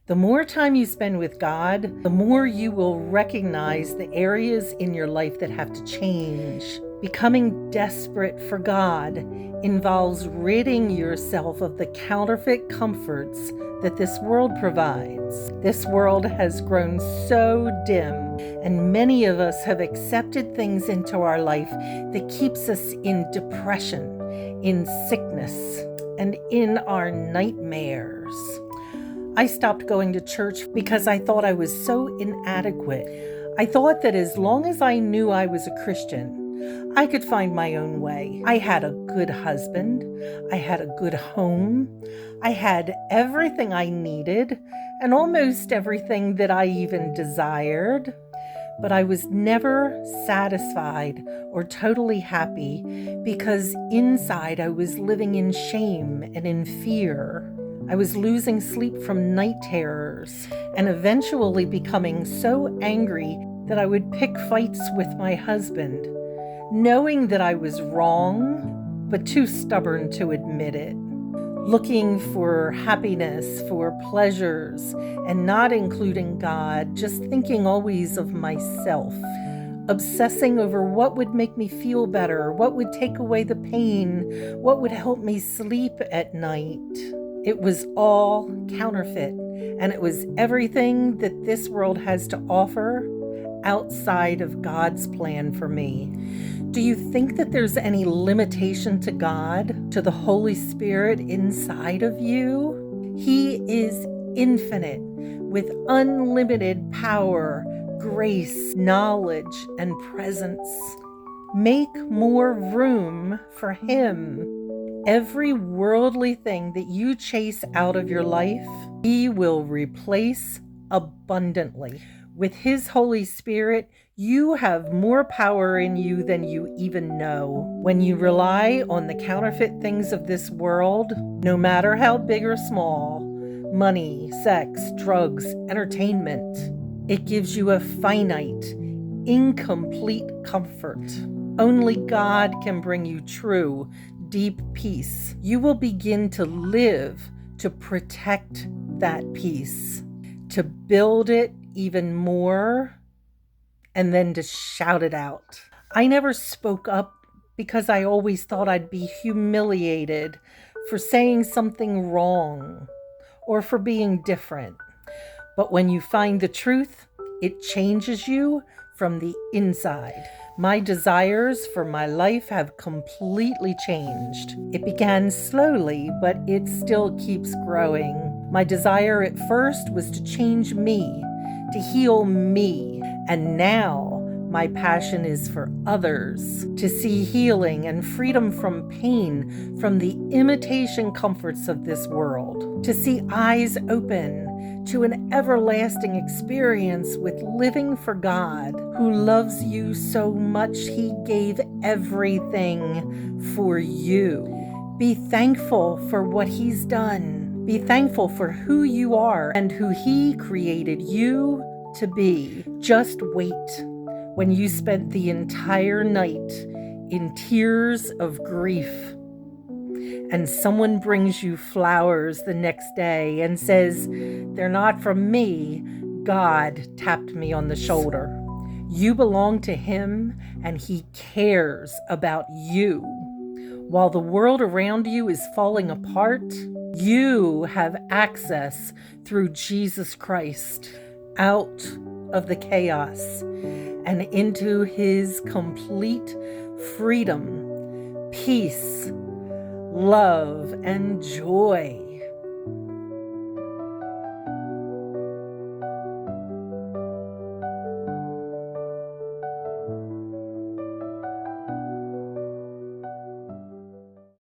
The more time you spend with God, the more you will recognize the areas in your life that have to change. Becoming desperate for God involves ridding yourself of the counterfeit comforts that this world provides. This world has grown so dim, and many of us have accepted things into our life that keeps us in depression, in sickness, and in our nightmares. I stopped going to church because I thought I was so inadequate. I thought that as long as I knew I was a Christian, I could find my own way. I had a good husband. I had a good home. I had everything I needed and almost everything that I even desired. But I was never satisfied or totally happy because inside I was living in shame and in fear. I was losing sleep from night terrors and eventually becoming so angry that I would pick fights with my husband, knowing that I was wrong, but too stubborn to admit it. Looking for happiness, for pleasures, and not including God, just thinking always of myself. Obsessing over what would make me feel better, what would take away the pain, what would help me sleep at night. It was all counterfeit, and it was everything that this world has to offer outside of God's plan for me. Do you think that there's any limitation to God, to the Holy Spirit inside of you? He is infinite, with unlimited power, grace, knowledge, and presence. Make more room for Him. Every worldly thing that you chase out of your life, He will replace abundantly. With His Holy Spirit, you have more power in you than you even know. When you rely on the counterfeit things of this world, no matter how big or small, money, sex, drugs, entertainment, it gives you a finite, incomplete comfort. Only God can bring you true, deep peace. You will begin to live to protect that peace, to build it even more, and then to shout it out. I never spoke up because I always thought I'd be humiliated for saying something wrong or for being different. But when you find the truth, it changes you from the inside. My desires for my life have completely changed. It began slowly, but it still keeps growing. My desire at first was to change me, to heal me, and now my passion is for others, to see healing and freedom from pain, from the imitation comforts of this world, to see eyes open to an everlasting experience with living for God, who loves you so much He gave everything for you. Be thankful for what He's done. Be thankful for who you are and who He created you to be. Just wait. When you spent the entire night in tears of grief, and someone brings you flowers the next day and says, "They're not from me, God tapped me on the shoulder." You belong to Him, and He cares about you. While the world around you is falling apart, you have access through Jesus Christ out of the chaos and into His complete freedom, peace, love, and joy.